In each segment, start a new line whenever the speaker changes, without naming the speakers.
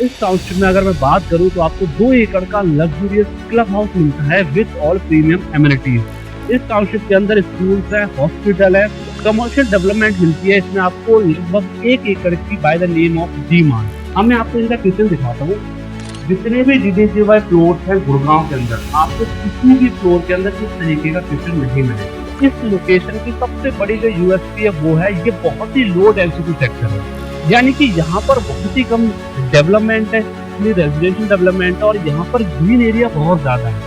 इस टाउनशिप में अगर मैं बात करूं तो आपको 2 एकड़ का लग्जूरियस क्लब हाउस मिलता है विद ऑल प्रीमियम एमिनिटीज। इस टाउनशिप के अंदर स्कूल्स है, हॉस्पिटल है, कमर्शियल डेवलपमेंट मिलती है। इसमें आपको लगभग 1 एकड़ की by the name of D mart. अब मैं आपको इनका किचन दिखाता हूँ। जितने भी DDGY प्लॉट हैं गुड़गांव के अंदर, आपको किसी भी फ्लोर के अंदर इस तरीके का किचन नहीं मिलेगा। इस लोकेशन की सबसे बड़ी जो USP है वो है ये बहुत ही लो डेंसिटी सेक्टर है, यानी कि यहाँ पर बहुत ही कम डेवलपमेंट है, रेजिडेंशियल डेवलपमेंट है और यहाँ पर ग्रीन एरिया बहुत ज्यादा है।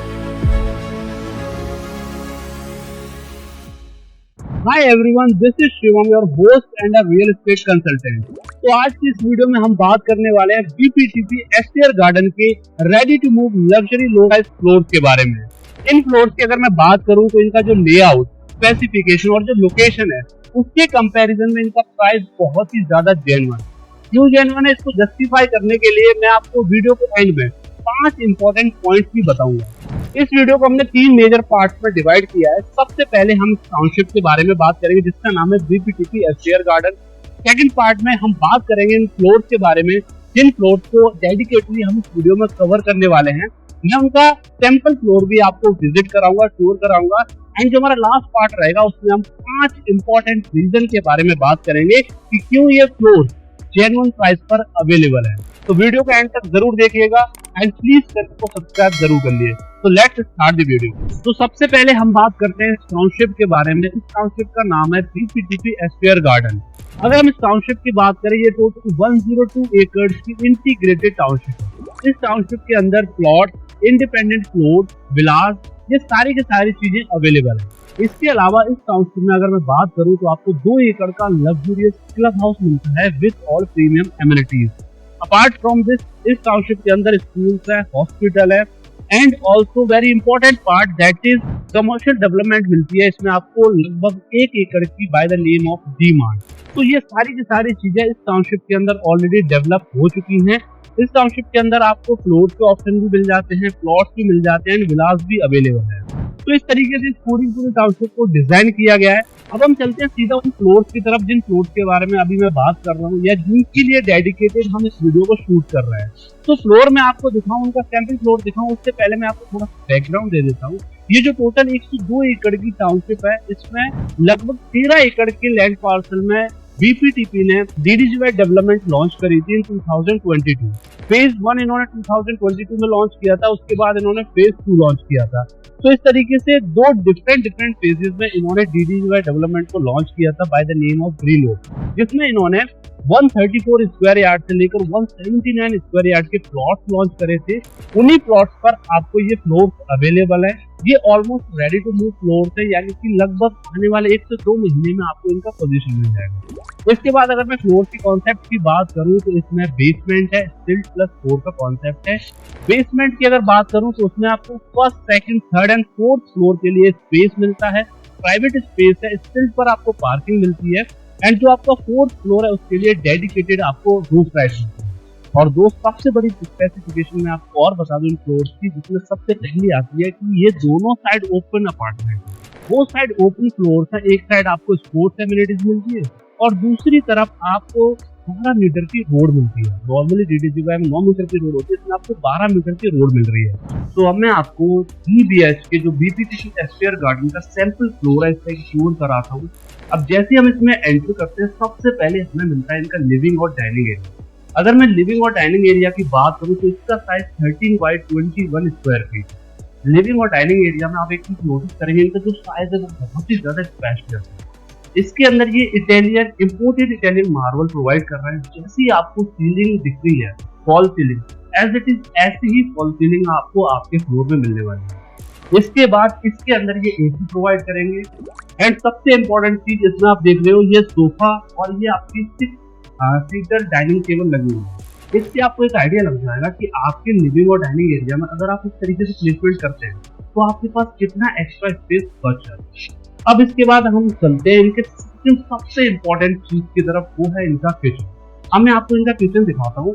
Hi everyone, this is Shivam, your host and a real estate consultant. तो आज की इस वीडियो में हम बात करने वाले हैं BPTP एस्टेयर गार्डन के ready to move luxury low rise floors के बारे में। इन फ्लोर्स की अगर मैं बात करूं तो इनका जो लेआउट, स्पेसिफिकेशन और जो लोकेशन है उसके कंपैरिजन में इनका प्राइस बहुत ही ज्यादा जेन्युइन। क्यों जेन्युइन है, इसको जस्टिफाई करने के लिए मैं आपको वीडियो के एंड में 5 इंपॉर्टेंट पॉइंट्स भी बताऊंगा। इस वीडियो को हमने 3 मेजर पार्ट्स में डिवाइड किया है। सबसे पहले हम टाउनशिप के बारे में बात करेंगे जिसका नाम है BPTP Astaire garden. Second part में हम बात करेंगे इन फ्लोर्स के बारे में, जिन फ्लोर्स को डेडिकेटली हम इस वीडियो में कवर करने वाले हैं। मैं उनका टेम्पल फ्लोर भी आपको विजिट कराऊंगा, टूर कराऊंगा। एंड जो हमारा लास्ट पार्ट रहेगा उसमें हम 5 इंपॉर्टेंट रीजन के बारे में बात करेंगे कि क्यों ये फ्लोर जेन्युइन प्राइस पर अवेलेबल है। तो वीडियो का एंड तक जरूर देखिएगा एंड प्लीज चैनल को सब्सक्राइब जरूर कर लिए। तो लेट्स स्टार्ट द वीडियो। तो सबसे पहले हम बात करते हैं इस टाउनशिप के बारे में। इस टाउनशिप का नाम है BPTP एस्टेयर गार्डन। अगर हम इस टाउनशिप की बात करें, ये टोटल 102 एकड़ की इंटीग्रेटेड टाउनशिप है। इस टाउनशिप के अंदर प्लॉट, इंडिपेंडेंट प्लॉट, विलास, ये सारी की सारी चीजें अवेलेबल है। इसके अलावा इस टाउनशिप में अगर मैं बात करूं तो आपको 2 एकड़ का लग्जूरियस क्लब हाउस मिलता है with all premium amenities. Apart from this, इस टाउनशिप के अंदर स्कूल्स है, हॉस्पिटल है and also very important part that is commercial development मिलती है। इसमें आपको लगभग 1 एकड़ की by the name of D mart. तो ये सारी की सारी चीजें इस टाउनशिप के अंदर ऑलरेडी डेवलप हो चुकी हैं। इस टाउनशिप के अंदर आपको फ्लोर के ऑप्शन भी मिल जाते हैं, प्लॉट्स भी मिल जाते हैं, विलास भी अवेलेबल है। तो इस तरीके से पूरी टाउनशिप को डिजाइन किया गया है। अब हम चलते हैं सीधा उन फ्लोर्स की तरफ जिन फ्लोर्स के बारे में अभी मैं बात कर रहा हूँ या जिनके लिए डेडिकेटेड हम इस वीडियो को शूट कर रहे हैं। तो फ्लोर में आपको दिखाऊं, उनका सैंपल फ्लोर दिखाऊं, उससे पहले मैं आपको थोड़ा बैकग्राउंड दे देता हूँ। ये जो टोटल 102 एकड़ की टाउनशिप है, इसमें लगभग 13 एकड़ के लैंड पार्सल में BPTP ने DDGY डेवलपमेंट लॉन्च करी थी इन 2022। फेज 1 इन्होंने 2022 में लॉन्च किया था, उसके बाद इन्होंने फेज 2 लॉन्च किया था। तो इस तरीके से 2 डिफरेंट फेजेस में इन्होंने DDGY डेवलपमेंट को लॉन्च किया था by the name of green road, जिसमें इन्होंने 134 स्क्वायर यार्ड से लेकर 179 स्क्वायर यार्ड के प्लॉट्स लॉन्च करे थे। उन्हीं प्लॉट्स पर आपको ये फ्लोर्स अवेलेबल है। ये almost ready to move floors है, यानी कि लगभग आने वाले 1 से 2 महीने में आपको इनका पोजीशन मिल जाएगा। इसके बाद अगर मैं फ्लोर की कॉन्सेप्ट की बात करूं तो इसमें बेसमेंट है, स्टिल्ट प्लस 4 का कॉन्सेप्ट है। बेसमेंट की अगर बात करूं तो उसमें आपको first, second, third and fourth floor के लिए स्पेस मिलता है, प्राइवेट स्पेस है, स्टिल्ट पर आपको पार्किंग मिलती है एंड जो आपका 4th फ्लोर है उसके लिए डेडिकेटेड आपको रूफ राइट मिलती है। और दोस्त सबसे बड़ी स्पेसिफिकेशन में आपको और बता दूं इन फ्लोर्स की, जिसमें सबसे पहली आती है कि ये दोनों साइड ओपन अपार्टमेंट, वो साइड ओपन फ्लोर है। एक साइड आपको स्पोर्ट्स एमिनिटीज मिलती है और दूसरी तरफ आपको 12 मीटर की रोड मिलती है। नॉर्मली DDGY में 9 मीटर की रोड होती है, इसमें आपको 12 मीटर की रोड मिल रही है। तो अब मैं आपको 3 BHK जो BPTP एस्टेयर गार्डन का सैंपल फ्लोर है इसका टूर कराता हूँ। अब जैसे हम इसमें एंटर करते हैं, सबसे पहले हमें मिलता है इनका लिविंग और डाइनिंग एरिया। अगर मैं लिविंग और डाइनिंग एरिया की बात करूं तो इसका size 13 by 21 square feet. Living और डाइनिंग एरिया में आप एक चीज नोटिस करेंगे, इनका जो साइज है वो बहुत ही ज्यादा स्पेशियस है। इसके अंदर ये Italian, imported Italian marble provide कर रहा है। जैसी आपको सीलिंग दिख रही है, fall ceiling as it is, ऐसी ही फॉल सीलिंग आपको आपके फ्लोर में मिलने वाली है। इसके बाद इसके अंदर ये AC प्रोवाइड करेंगे एंड सबसे इंपॉर्टेंट चीज इसमें आप देख रहे हो, ये सोफा और ये आपकी 6 सीटर डाइनिंग टेबल लगी हुई है। इससे आपको एक आइडिया लग जाएगा कि आपके लिविंग और डाइनिंग एरिया में अगर आप इस तरीके से प्लेसमेंट करते हैं तो आपके पास कितना एक्स्ट्रा स्पेस बच जाए। अब इसके बाद हम चलते हैं इनके सबसे इंपॉर्टेंट चीज की तरफ, वो है इनका किचन। अब मैं आपको इनका किचन दिखाता हूँ।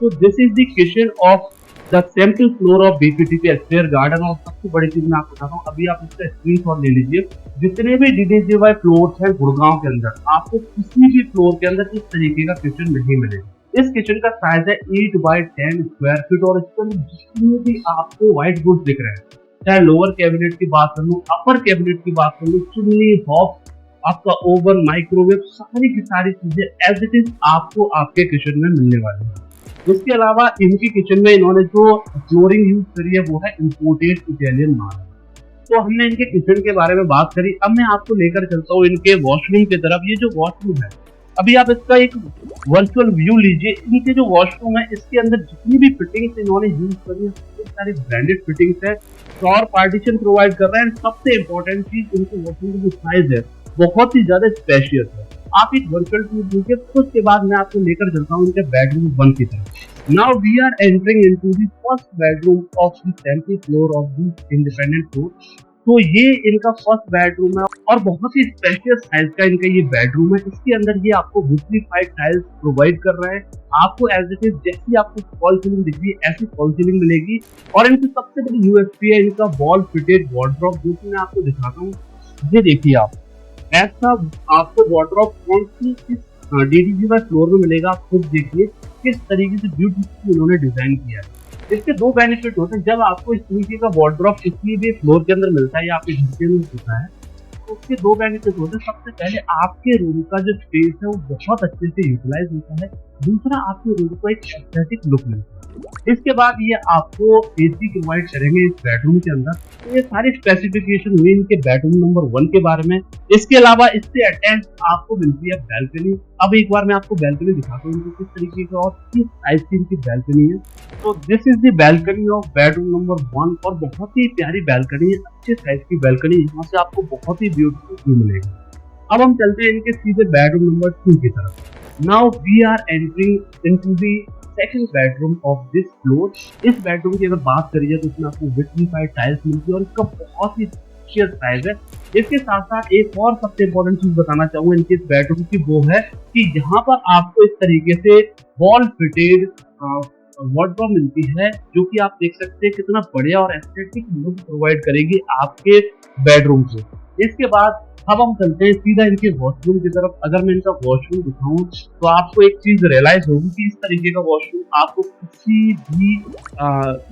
तो this is the kitchen of the sample floor of BPTP Astaire garden. और सबसे बड़ी चीज मैं आपको बताता हूँ, अभी आप इसका स्क्रीनशॉट ले लीजिए। जितने भी DDGY प्लॉट्स हैं गुड़गांव के अंदर, आपको किसी भी फ्लोर के अंदर इस तरीके का किचन नहीं मिलेगा। इस किचन का साइज है 8x10 स्क्वायर फीट और इसके अंदर जितने भी आपको व्हाइट गुड्स दिख रहे हैं, चाहे लोअर कैबिनेट की बात कर लो, अपर कैबिनेट की बात कर लो, चिमनी, हॉब, आपका ओवन, माइक्रोवेव, सारी की सारी चीजें एज इट इज आपको आपके किचन में मिलने वाली है। इसके अलावा इनकी किचन में इन्होंने जो फ्लोरिंग यूज करी है वो है इंपोर्टेड इटालियन मार्बल। तो हमने इनके किचन के बारे में बात करी, अब मैं आपको लेकर चलता हूँ इनके वॉशरूम की तरफ। ये जो वॉशरूम है, अभी आप इसका एक वर्चुअल व्यू लीजिए। इनके जो वॉशरूम है इसके अंदर जितनी भी फिटिंग्स इन्होंने यूज करी है सारी ब्रांडेड फिटिंग्स है, फ्लोर पार्टीशन प्रोवाइड कर रहे हैं। सबसे इम्पोर्टेंट चीज इनके वॉशरूम की जो साइज है बहुत ही ज्यादा स्पेशियस है। आप एक वर्चुअल टूर लीजिए, उसके बाद मैं आपको लेकर चलता हूँ इनके बेडरूम 1 की तरफ। Now we are entering into the first bedroom of the 10th floor of the independent floor. तो ये इनका फर्स्ट बेडरूम है और बहुत ही स्पेशियस साइज का इनका ये बेडरूम है। इसके अंदर ये आपको विट्रीफाइड टाइल्स प्रोवाइड कर रहा है। आपको एज इट इज जैसी आपको फॉल सीलिंग दिख रही है ऐसी फॉल सीलिंग मिलेगी। और इनकी सबसे बड़ी यूएसपी है इनका वॉल फिटेड वार्डरोब, जो कि मैं आपको दिखाता हूँ। ये देखिए, आप ऐसा आपको वार्डरोब कौन सी इस DDGY फ्लोर में मिलेगा, आप खुद देखिए किस तरीके से ब्यूटीफुल इन्होंने डिजाइन किया है। इसके दो बेनिफिट होते हैं। जब आपको इस तरीके का वार्डरोब किसी भी फ्लोर के अंदर मिलता है या आपके घर के अंदर होता है, तो उसके दो बेनिफिट होते हैं। सबसे पहले आपके रूम का जो स्पेस है वो बहुत अच्छे से यूटिलाइज होता है। दूसरा, आपके रूम को एक एस्थेटिक लुक मिलता है। इसके बाद ये आपको एसी प्रोवाइड करेंगे इस बेडरूम के अंदर। तो ये सारी स्पेसिफिकेशन हुई इनके बेडरूम नंबर 1 के बारे में। इसके अलावा इससे अटैच आपको मिलती है बैल्कनी। अब एक बार मैं आपको बैल्कनी दिखाता हूँ किस तरीके का और किस साइज की इनकी बैल्कनी है। तो this is the balcony of bedroom number 1 और बहुत ही प्यारी बैल्कनी है, अच्छे साइज की बैल्कनी। यहाँ से आपको बहुत ही ब्यूटीफुल व्यू मिलेगा। अब हम चलते हैं इनके सीधे बेडरूम नंबर 2 की तरफ। Now we are entering into the second bedroom of this floor. इस बेडरूम की अगर बात करिए तो इसमें आपको विट्रीफाइड टाइल्स मिलती है और इसका बहुत ही स्पेशियस साइज है। इसके साथ साथ एक और सबसे इम्पोर्टेंट चीज बताना चाहूंगा इनके इस बेडरूम की, वो है कि यहाँ पर आपको इस तरीके से वॉल फिटेड वार्डरोब मिलती है, जो कि आप देख सकते हैं कितना बढ़िया और एस्थेटिक लुक प्रोवाइड करेगी आपके बेडरूम को। इसके बाद अब हम चलते हैं सीधा इनके वॉशरूम की तरफ। अगर मैं इनका वॉशरूम दिखाऊं तो आपको एक चीज रियलाइज होगी कि इस तरीके का वॉशरूम आपको किसी भी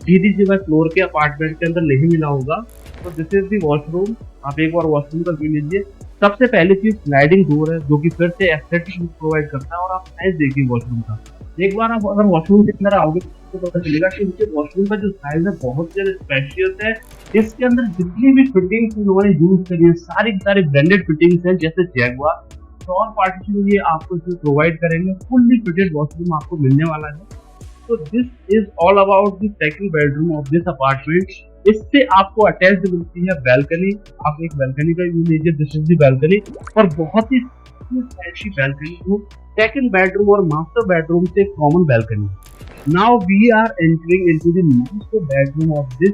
DDGY फ्लोर के अपार्टमेंट के अंदर नहीं मिला होगा। तो दिस इज दी वॉशरूम। आप एक बार वॉशरूम का व्यू लीजिए। सबसे पहली चीज स्लाइडिंग डोर है, जो कि फिर से एस्थेटिक लुक प्रोवाइड करता है। और आप साइज देखिए वॉशरूम का, एक बार आप अगर वॉशरूम के अंदर आओगे तो पता चलेगा कि इनके वॉशरूम का जो साइज है बहुत ज्यादा स्पेशियस है। इसके अंदर जितनी भी फिटिंग्स इन्होंने यूज करी है सारी ब्रांडेड फिटिंग्स हैं, जैसे जैगुआर। फ्लोर पार्टीशन ये आपको इसमें प्रोवाइड करेंगे। फुल्ली फिटेड वॉशरूम आपको मिलने वाला है। तो this is all about the second bedroom of this apartment. इससे आपको अटैच्ड मिलती है बैल्कनी। आप एक बैल्कनी का व्यू लीजिए, दिस इज द बैल्कनी और बहुत ही अच्छी बैल्कनी हो। सेकंड बेडरूम और मास्टर बेडरूम से common balcony. Now we are entering into the master bedroom of this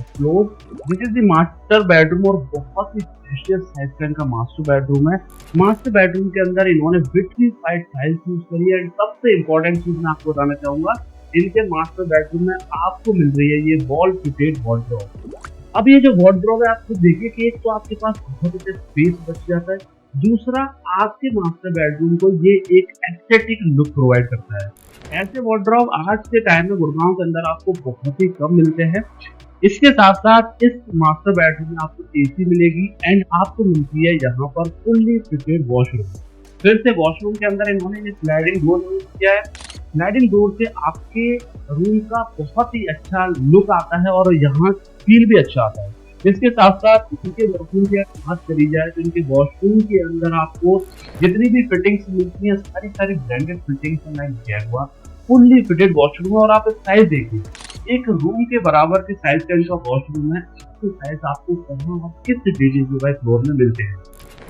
floor. This is the master bedroom और बहुत ही स्पेशियस साइज का इनका मास्टर बेडरूम है। मास्टर बेडरूम के अंदर इन्होंने विट्रीफाइड टाइल्स यूज करी है। सबसे इंपॉर्टेंट चीज मैं आपको बताना चाहूंगा, इनके मास्टर बेडरूम में आपको मिल रही है ये वॉल फिटेड वार्डरोब। अब ये जो वार्डरोब है आप खुद देखिए कि एक तो आपके पास बहुत अच्छा स्पेस बच जाता है, दूसरा आपके मास्टर बेडरूम को ये एक एस्थेटिक लुक प्रोवाइड करता है। ऐसे वार्डरोब आज के टाइम में गुड़गांव के अंदर आपको बहुत ही कम मिलते हैं। इसके साथ साथ इस मास्टर बेडरूम में आपको एसी मिलेगी एंड आपको मिलती है यहाँ पर फुल्ली फिटेड वॉशरूम। फिर से वॉशरूम के अंदर इन्होंने ये स्लाइडिंग डोर यूज किया है। स्लाइडिंग डोर से आपके रूम का बहुत ही अच्छा लुक आता है और यहाँ फील भी अच्छा आता है। इसके साथ साथ इनके वॉशरूम की बात करी जाए तो इनके वॉशरूम के अंदर आपको जितनी भी फिटिंग्स मिलती हैं सारी ब्रांडेड फिटिंग्स हैं, like Jaguar. Fully fitted washroom और आप साइज देखिए, एक रूम के बराबर के साइज का इनका वॉशरूम है। इसके साइज आपको कहाँ और किस DDGY फ्लोर में मिलते हैं।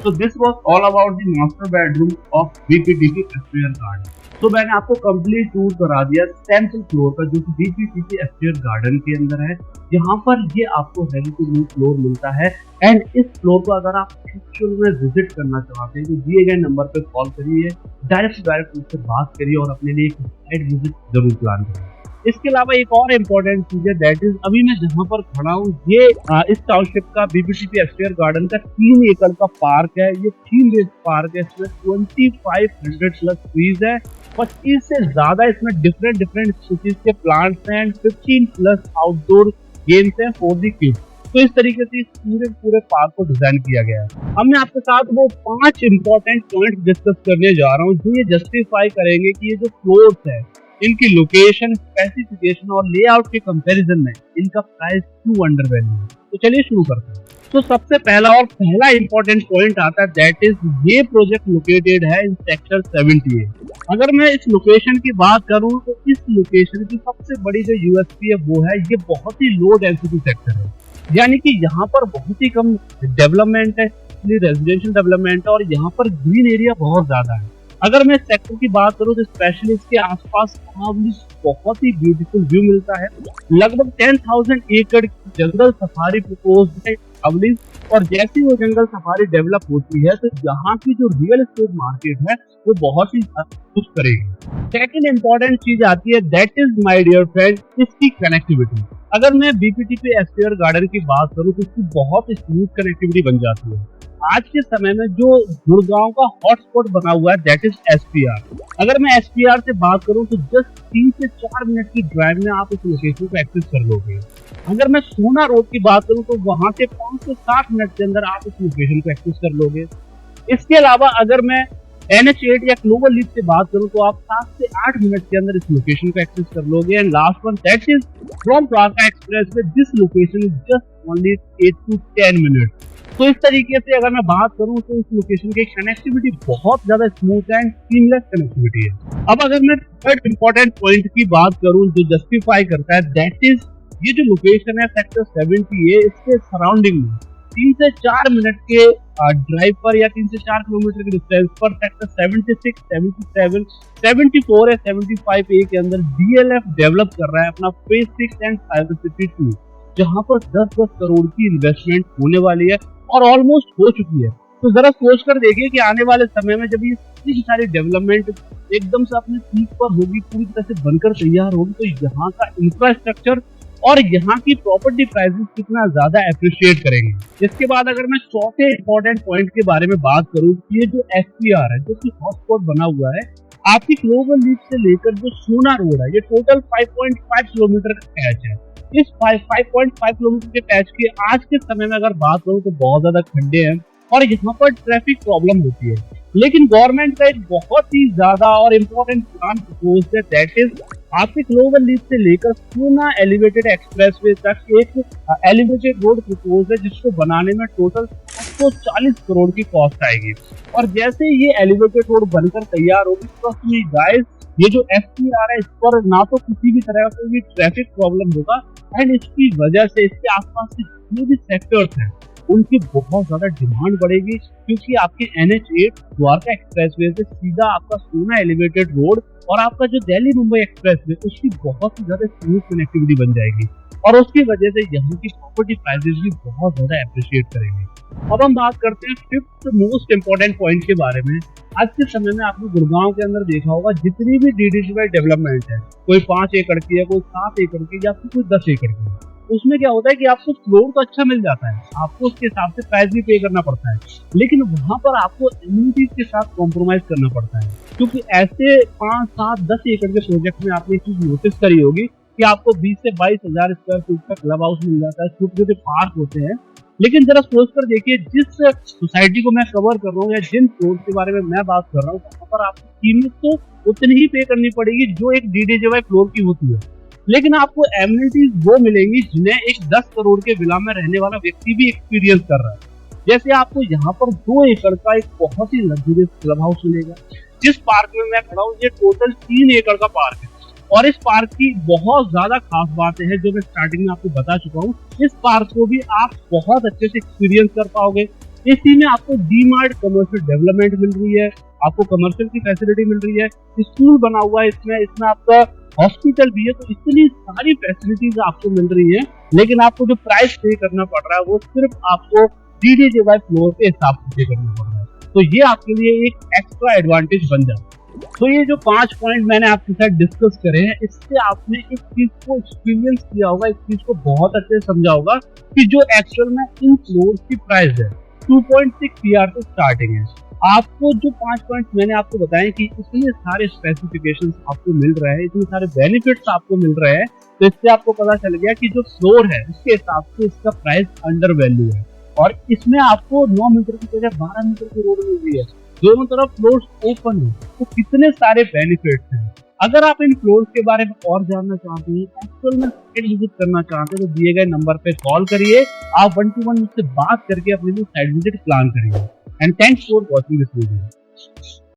So this was all about the master bedroom of BPTP Aspire Garden. तो मैंने आपको कंप्लीट टूर करा दिया सेंट्रल फ्लोर का, जो कि BPTP Aspire Garden के अंदर है। यहाँ पर ये आपको रेडी टू मूव फ्लोर मिलता है एंड इस फ्लोर को अगर आप एक्चुअल में विजिट करना चाहते हैं तो दिए गए नंबर पर कॉल करिए, डायरेक्ट मुझसे बात करिए और अपने लिए एक साइड विजिट जरूर प्लान करिए। इसके अलावा एक और इम्पोर्टेंट चीज है, दैट इज अभी मैं जहाँ पर खड़ा हूँ ये इस टाउनशिप का BPTP Aspire गार्डन का 3 एकड़ का पार्क है। ये थीम बेस्ड पार्क है, इसमें 2500 प्लस ट्रीज है 25 से ज्यादा इसमें डिफरेंट स्पीशीज के प्लांट्स हैं एंड 15 प्लस आउटडोर गेम्स हैं फॉर द किड्स। तो इस तरीके से इस पूरे पार्क को डिजाइन किया गया है। अब मैं आपके साथ वो 5 इंपॉर्टेंट पॉइंट डिस्कस करने जा रहा हूँ जो ये जस्टिफाई करेंगे कि ये जो फ्लोर्स है इनकी लोकेशन, स्पेसिफिकेशन और लेआउट के कंपैरिजन में इनका प्राइस क्यों अंडर वैल्यू है। तो चलिए शुरू करते हैं। तो सबसे पहला इंपॉर्टेंट पॉइंट आता है दैट इज ये प्रोजेक्ट लोकेटेड है इन सेक्टर 78। अगर मैं इस लोकेशन की बात करूं तो इस लोकेशन की सबसे बड़ी जो यूएसपी है वो है ये बहुत ही लो डेंसिटी सेक्टर है, यानी कि यहाँ पर बहुत ही कम डेवलपमेंट है, रेजिडेंशियल डेवलपमेंट है और यहाँ पर ग्रीन एरिया बहुत ज्यादा है। अगर मैं सेक्टर की बात करूं तो स्पेशली इसके आसपास बहुत ही ब्यूटीफुल व्यू मिलता है। लगभग 10,000 एकड़ की जंगल सफारी प्रपोज्ड है अवली, और जैसी वो जंगल सफारी डेवलप होती है तो यहाँ की जो रियल एस्टेट मार्केट है वो बहुत ही कुछ करेगी। सेकंड इंपॉर्टेंट चीज आती है that is my dear friend इसकी कनेक्टिविटी। अगर मैं बीपीटीपी एस्टियर गार्डन की बात करूं तो इसकी बहुत स्मूथ कनेक्टिविटी बन जाती है। आज के समय में जो गुड़गांव का हॉटस्पॉट बना हुआ है दैट इज एसपीआर। अगर मैं एसपीआर से बात करूं तो जस्ट 3 से 4 मिनट की ड्राइव में आप इस लोकेशन को एक्सेस कर लोगे। अगर मैं सोना रोड की बात करूं तो वहां से 5 से 7 मिनट के अंदर आप इस लोकेशन को एक्सेस कर लोगे। इसके अलावा अगर मैं NH8 या क्लोवर लीफ से बात करूं तो आप 7 से 8 मिनट के अंदर इस लोकेशन को एक्सेस कर लोगे। And last one that is from Dwarka express में this location is just only 8 to 10 minute. तो इस तरीके से अगर मैं बात करूं तो इस लोकेशन की कनेक्टिविटी बहुत ज्यादा स्मूथ एंड सीमलेस कनेक्टिविटी है। अब अगर मैं थर्ड इंपॉर्टेंट पॉइंट की बात करूं जो जस्टिफाई करता है दैट इज ये जो लोकेशन है सेक्टर 70 है, इसके सराउंडिंग में 3 से 4 मिनट के ड्राइव पर या 3 से 4 किलोमीटर के डिस्टेंस पर सेक्टर 76, 77, 74 या 75A के अंदर DLF डेवलप कर रहा है अपना फेज 6 एंड साइबर सिटी 2, जहां पर 10-10 करोड़ की इन्वेस्टमेंट होने वाली है और ऑलमोस्ट हो चुकी है। तो जरा सोच कर देखिए कि आने वाले समय में जब ये इतनी सारी डेवलपमेंट एकदम से अपने पीक पर होगी, पूरी तरह से बनकर तैयार होगी, तो यहाँ का इंफ्रास्ट्रक्चर और यहाँ की प्रॉपर्टी प्राइसेस कितना ज्यादा अप्रिशिएट करेंगे। इसके बाद अगर मैं चौथे इंपॉर्टेंट पॉइंट के बारे में बात करूँ, ये जो एसपीआर है जो कि हॉटस्पॉट बना हुआ है आपकी क्लोवर लीफ से लेकर जो सोना रोड है, ये टोटल 5.5 किलोमीटर का पैच है। इस 5.5 किलोमीटर के पैच की आज के समय में अगर बात करूं तो बहुत ज्यादा खड्डे हैं और यहाँ पर ट्रैफिक प्रॉब्लम होती है। लेकिन गवर्नमेंट का एक बहुत ही ज्यादा और इम्पोर्टेंट प्लान प्रपोज है दैट इज आपके क्लोवर लीफ से लेकर सोना एलिवेटेड एक्सप्रेसवे तक एक एलिवेटेड रोड प्रपोज है जिसको बनाने में टोटल 740 करोड़ की कॉस्ट आएगी। और जैसे ये एलिवेटेड रोड बनकर तैयार होगी ट्रस्ट मी गाइस, ये जो एसपीआर है इस पर ना तो किसी भी तरह का कोई भी ट्रैफिक प्रॉब्लम होगा एंड इसकी वजह से इसके आसपास के जितने भी सेक्टर्स हैं उनकी बहुत ज्यादा डिमांड बढ़ेगी, क्योंकि आपके NH8 द्वारका एक्सप्रेसवे से सीधा आपका सोना एलिवेटेड रोड और आपका जो दिल्ली मुंबई एक्सप्रेसवे उसकी बहुत ही ज्यादा स्मूथ कनेक्टिविटी बन जाएगी और उसकी वजह से यहाँ की प्रॉपर्टी प्राइसेस भी बहुत ज्यादा अप्रिशिएट करेंगे। अब हम बात करते हैं फिफ्थ मोस्ट इंपॉर्टेंट पॉइंट के बारे में। आज के समय में आपने गुड़गांव के अंदर देखा होगा जितनी भी डीडीजीवाई डेवलपमेंट है, कोई 5 एकड़ की है, कोई 7 एकड़ की या फिर कोई 10 एकड़ की, उसमें क्या होता है कि आपको फ्लोर तो अच्छा मिल जाता है, आपको उसके हिसाब से प्राइस भी पे करना पड़ता है, लेकिन वहां पर आपको इम्यूनिटीज के साथ कॉम्प्रोमाइज करना पड़ता है। क्योंकि ऐसे 5, 7, 10 एकड़ के प्रोजेक्ट में आपने एक चीज नोटिस करी होगी कि आपको 20 से 22 हजार स्क्वायर फीट का क्लब हाउस मिल जाता है, छोटे छोटे पार्क होते हैं। लेकिन जरा सोच कर देखिए जिस सोसाइटी को मैं कवर कर रहा हूँ या जिन फ्लोर के बारे में मैं बात कर रहा हूँ वहां पर आपको कीमत तो उतनी ही पे करनी पड़ेगी जो एक डीडीजीवाई फ्लोर की होती है, लेकिन आपको एमिनिटीज वो मिलेंगी जिन्हें एक 10 करोड़ के विला में रहने वाला व्यक्ति भी एक्सपीरियंस कर रहा है। जैसे आपको यहाँ पर 2 एकड़ का एक बहुत ही लग्जरियस क्लब हाउस मिलेगा। जिस पार्क में मैं खड़ा हूँ ये टोटल 3 एकड़ का पार्क है और इस पार्क की बहुत ज्यादा खास बातें हैं जो मैं स्टार्टिंग में आपको बता चुका हूँ। इस पार्क को भी आप बहुत अच्छे से एक्सपीरियंस कर पाओगे। इसी में आपको डीमार्ट कमर्शियल डेवलपमेंट मिल रही है, आपको कमर्शियल की फैसिलिटी मिल रही है, स्कूल बना हुआ है इसमें आपका हॉस्पिटल भी है, तो इतनी सारी फैसिलिटीज आपको मिल रही है। लेकिन आपको जो प्राइस पे करना पड़ रहा है वो सिर्फ आपको डीडीजीवाई फ्लोर के हिसाब से पे करना पड़ रहा है, तो ये आपके लिए एक एक्स्ट्रा एडवांटेज बन जाता है। तो ये जो 5 पॉइंट मैंने आपके साथ डिस्कस करे हैं, इससे आपने इस चीज को एक्सपीरियंस किया होगा, इस चीज को बहुत अच्छे से समझा होगा कि जो एक्चुअल में इन फ्लोर की प्राइस है 2.6 CR से स्टार्टिंग है। आपको जो 5 पॉइंट्स मैंने आपको बताए कि इतने सारे स्पेसिफिकेशंस आपको मिल रहे हैं, इतने सारे बेनिफिट्स आपको मिल रहे हैं, तो इससे आपको पता चल गया कि जो फ्लोर है उसके हिसाब से इसका प्राइस अंडर वैल्यू है। और इसमें आपको 9 मीटर की जगह 12 मीटर की रोड मिल रही है, दोनों तरफ फ्लोर्स ओपन है, तो कितने सारे बेनिफिट्स हैं। अगर आप इन फ्लोर्स के बारे में और जानना चाहते हैं, एक्चुअल में साइट विजिट करना चाहते हैं, तो दिए गए नंबर पे कॉल करिए, आप 1-to-1 मुझसे बात करके अपनी साइट विजिट प्लान करिए। And thanks for watching this video.